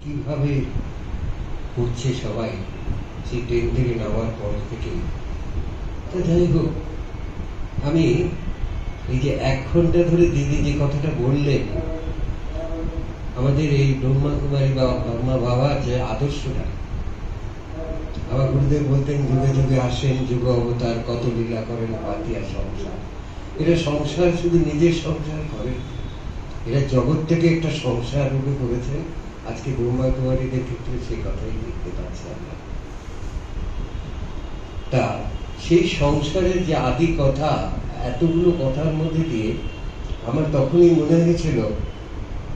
কিভাবে করছে সবাই সেই ট্রেন থেকে নামার পর থেকে। তো যাই হোক, আমি এই যে 1 ঘন্টা ধরে দিদি যে কথাটা বললেন, আমাদের এই ব্রহ্মা কুমারী বা ব্রহ্মা বাবা যে আদর্শটা, আমার গুরুদেব বলতেন যুগে যুগে আসেন যুগ অবতার, কত লীলা করেন পাতিয়া সংসার। এরা সংসার শুধু নিজের সংসার করেন, এরা জগৎ থেকে একটা সংসার রূপে করেছেন। আজকে ব্রহ্মা কুমারীদের ক্ষেত্রে সেই কথাই দেখতে পাচ্ছি আমরা। তা সেই সংসারের যে আদি কথা, এতগুলো কথার মধ্যে দিয়ে আমার তখনই মনে হয়েছিল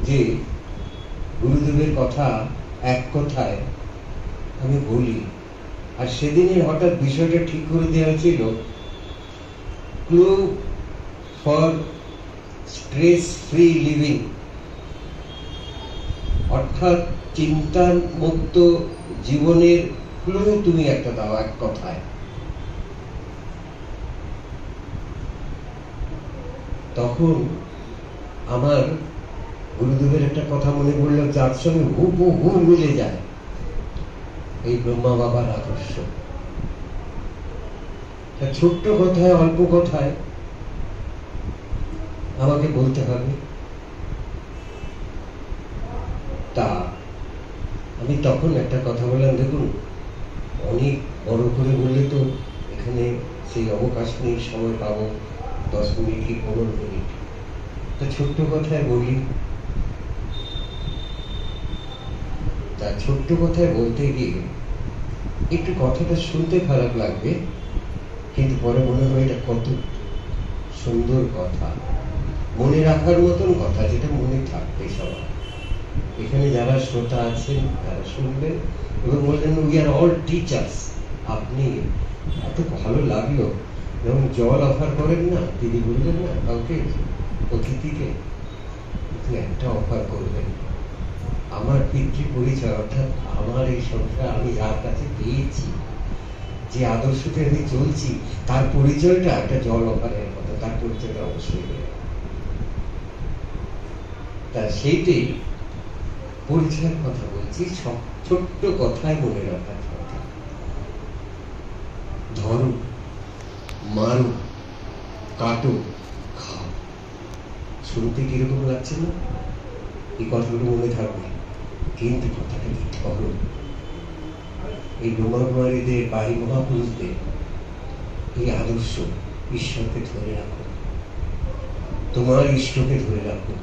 যে গুরুদেবের কথা এক কথায় আমি বলি। আর সেদিনে হঠাৎ বিষয়টা ঠিক করে দেওয়া ছিল, clue for stress free living, অর্থাৎ চিন্তার মুক্ত জীবনের ক্লু তুমি একটা দাও এক কথায়। তখন আমার গুরুদেবের একটা কথা মনে পড়ল, যার সঙ্গে হুবহু মিলে যায় এই ব্রহ্মা বাবার আদর্শ। ছোট্ট কথায়, অল্প কথায় আমাকে বলতে হবে। তা আমি তখন একটা কথা বললাম, দেখুন অনেক বড় করে বললে তো এখানে সেই অবকাশ নেই, সময় পাবো 10 মিনিট কি 15 মিনিট। তা ছোট্ট কথায় বলি। তা ছোট্ট কথায় বলতে গিয়ে একটু কথাটা শুনতে খারাপ লাগবে, কিন্তু পরে মনে হয় এটা কত সুন্দর কথা, মনে রাখার মতন কথা, যেটা মনে থাকবে সবার। এখানে যারা শ্রোতা আছেন তারা শুনবেন এবং বললেন উই আর অল টিচার্স। আপনি এত ভালো লাগলো যেমন জল অফার করেন না, দিদি বললেন না কাউকে, অতিথিকে একটা অফার করবেন। আমার পিতৃ পরিচয়, অর্থাৎ আমার এই সংসার আমি যার কাছে পেয়েছি, যে আদর্শকে আমি চলছি, তার পরিচয়টা একটা জল অফারের মতো, তার পরিচয়টা অবশ্যই দেবে। তা সেইটাই পরিচয়ের কথা বলছি, সব ছোট্ট কথায় মনে রাখার কথা। ধরো, মারো, কাটো, খাও। শুনতে কিরকম লাগছে না? এই কথাগুলো মনে থাকবে, কিন্তু কথাটা কি ধরো। এই ব্রহ্মা কুমারীদের, বাড়ি মহাপুরুষদের এই আদর্শ, ঈশ্বরকে ধরে রাখো, তোমার ইষ্টকে ধরে রাখো।